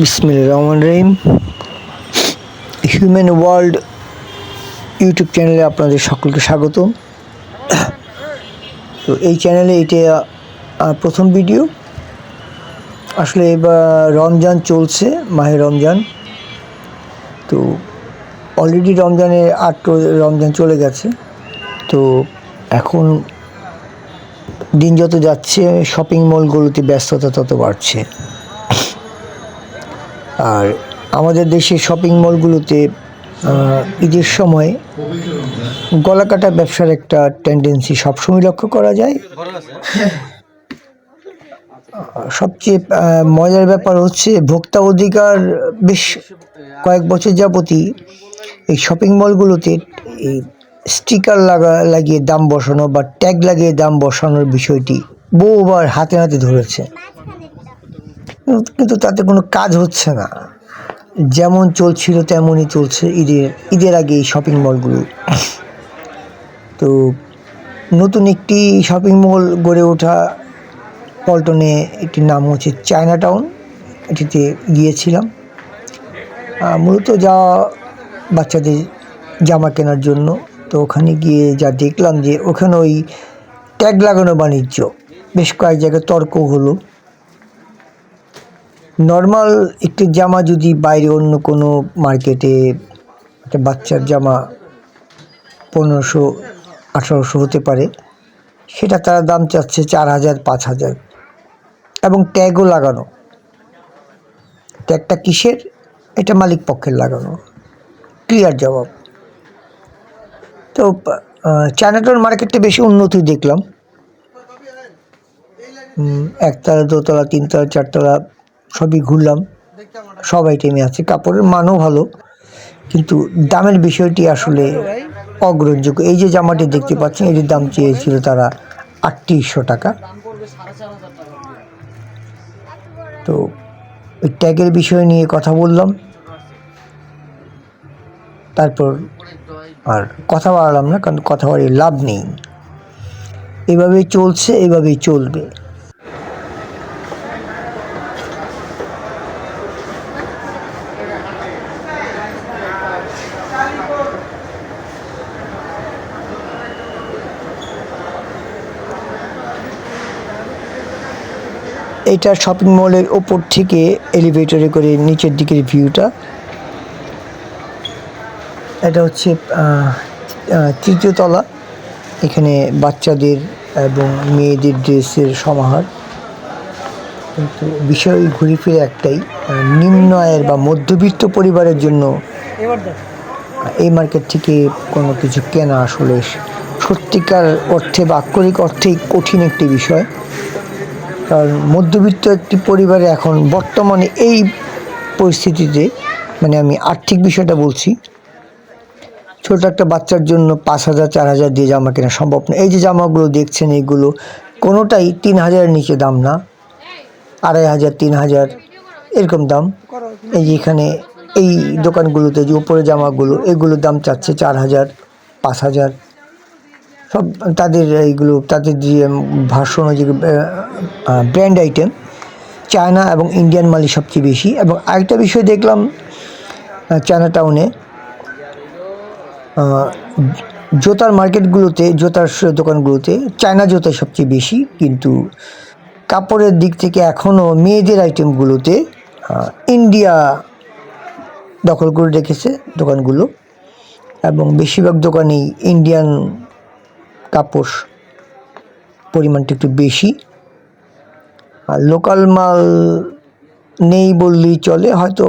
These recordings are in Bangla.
বিসমিল্লাহির রহমানির রহিম। হিউম্যান ওয়ার্ল্ড ইউটিউব চ্যানেলে আপনাদের সকলকে স্বাগত। তো এই চ্যানেলে এটা প্রথম ভিডিও। আসলে এবার রমজান চলছে, মাহে রমজান। তো অলরেডি রমজানের রমজান চলে গেছে। তো এখন দিন যত যাচ্ছে শপিং মলগুলোতে ব্যস্ততা তত বাড়ছে। আর আমাদের দেশের শপিং মলগুলোতে ঈদের সময় গলাকাটা ব্যবসার একটা টেন্ডেন্সি সবসময় লক্ষ্য করা যায়। সবচেয়ে মজার ব্যাপার হচ্ছে ভোক্তা অধিকার বেশ কয়েক বছর যাবতই এই শপিং মলগুলোতে এই স্টিকার লাগিয়ে দাম বসানো বা ট্যাগ লাগিয়ে দাম বসানোর বিষয়টি বহুবার হাতে হাতে ধরেছে, কিন্তু তাতে কোনো কাজ হচ্ছে না। যেমন চলছিল তেমনই চলছে ঈদের আগে এই শপিং মলগুলো। তো নতুন একটি শপিং মল গড়ে ওঠা পল্টনে, এটির নাম হচ্ছে চায়না টাউন। এটিতে গিয়েছিলাম মূলত বাচ্চাদের জামা কেনার জন্য। তো ওখানে গিয়ে যা দেখলাম যে ওখানে ওই ট্যাগ লাগানো বাণিজ্য, বেশ কয়েক জায়গায় তর্ক হলো। নর্মাল একটি জামা যদি বাইরে অন্য কোনো মার্কেটে একটা বাচ্চার জামা 1500-1800 হতে পারে, সেটা তারা দাম চাচ্ছে 4000-5000, এবং ট্যাগও লাগানো। ট্যাগটা কিসের? এটা মালিক পক্ষের লাগানো। ক্লিয়ার জবাব। তো চায়নাটাউন মার্কেটটা বেশি উন্নতি দেখলাম। একতলা, দোতলা, তিনতলা, চারতলা সবই ঘুরলাম। সব আইটেমই আছে, কাপড়ের মানও ভালো, কিন্তু দামের বিষয়টি আসলে অগ্রহণযোগ্য। এই যে জামাটি দেখতে পাচ্ছেন, এটির দাম চেয়েছিল তারা 3800 টাকা। তো ওই ট্যাগের বিষয় নিয়ে কথা বললাম, তারপর আর কথা বাড়ালাম না, কারণ কথা বাড়িয়ে লাভ নেই। এভাবেই চলছে, এভাবেই চলবে। এটা শপিং মলের ওপর থেকে এলিভেটরে করে নিচের দিকের ভিউটা। এটা হচ্ছে তৃতীয় তলা। এখানে বাচ্চাদের এবং মেয়েদের ড্রেসের সমাহার। কিন্তু বিষয় ঘুরে ফিরে একটাই, নিম্ন আয়ের বা মধ্যবিত্ত পরিবারের জন্য এই মার্কেট থেকে কোনো কিছু কেনা আসলে সত্যিকার অর্থে বা আক্ষরিক অর্থেই কঠিন একটি বিষয়। কারণ মধ্যবিত্ত একটি পরিবারে এখন বর্তমানে এই পরিস্থিতিতে, মানে আমি আর্থিক বিষয়টা বলছি, ছোট একটা বাচ্চার জন্য 5000-4000 দিয়ে জামা কেনা সম্ভব না। এই যে জামাগুলো দেখছেন, এইগুলো কোনোটাই 3000-এর নিচে দাম না, 2500-3000 এরকম দাম। এই যে এখানে এই দোকানগুলোতে যে উপরে জামাগুলো, এগুলোর দাম চাচ্ছে 4000-5000। সব তাদের এইগুলো, তাদের যে ভার্সন, যে ব্র্যান্ড আইটেম, চায়না এবং ইন্ডিয়ান মালই সবচেয়ে বেশি। এবং আরেকটা বিষয় দেখলাম চায়না টাউনে, জুতার মার্কেটগুলোতে, জুতার দোকানগুলোতে চায়না জুতাই সবচেয়ে বেশি, কিন্তু কাপড়ের দিক থেকে এখনও মেয়েদের আইটেমগুলোতে ইন্ডিয়া দখল করে রেখেছে দোকানগুলো। এবং বেশিরভাগ দোকানেই ইন্ডিয়ান কাপড় পরিমাণটা একটু বেশি। আর লোকাল মাল নেই বললেই চলে। হয়তো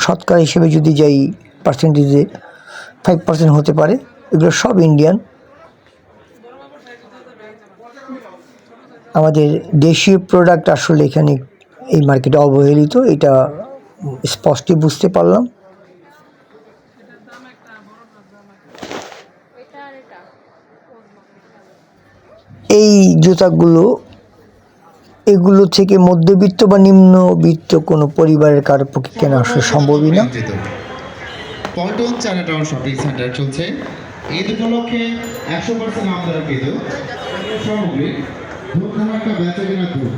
শতকরা হিসেবে যদি যাই, পার্সেন্টেজে 5% হতে পারে। এগুলো সব ইন্ডিয়ান। আমাদের দেশীয় প্রোডাক্ট আসলে এখানে এই মার্কেটে অবহেলিত, এটা স্পষ্টই বুঝতে পারলাম। এই জুতাগুলো, এগুলো থেকে মধ্যবিত্ত বা নিম্নবিত্ত কোনো পরিবারের কারোর পক্ষে কেনা আসলে সম্ভবই না। Paltan China town shopping centre চলছে ঈদ উপলক্ষে 100% আমদানিকৃত সামগ্রী ধুমধামাকা বেচা কেনা করুন।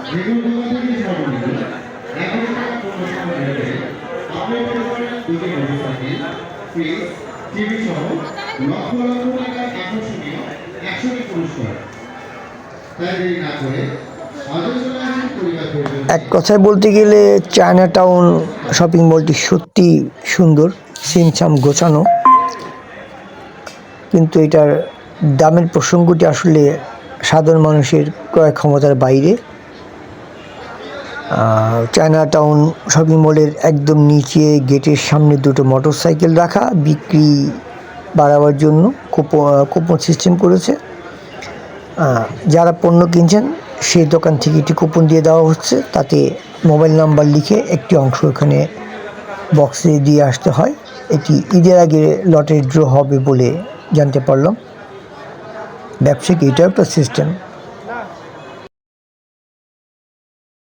যেগুলো দোকান থেকে সর্বনিম্ন লক্ষ লক্ষ টাকার আকর্ষণীয় 100টি পুরস্কার। তাই দেরি না করে আজই চলে আসুন পরিবার পরিজন এক কথায় বলতে গেলে চায়না টাউন শপিং মলটি সত্যি সুন্দর, ছিমছাম গোছানো, কিন্তু এটার দামের প্রসঙ্গটি আসলে সাধারণ মানুষের ক্রয় ক্ষমতার বাইরে। চায়না টাউন শপিং মলের একদম নিচে গেটের সামনে দুটো মোটরসাইকেল রাখা, বিক্রি বাড়াবার জন্য কুপন সিস্টেম করেছে। যারা পণ্য কিনছেন সেই দোকান থেকে একটি কুপন দিয়ে দেওয়া হচ্ছে, তাতে মোবাইল নাম্বার লিখে একটি অংশ এখানে বক্সে দিয়ে আসতে হয়। এটি ঈদের আগে লটারি ড্র হবে বলে জানতে পারলাম। ব্যবসায়িক এটাও একটা সিস্টেম।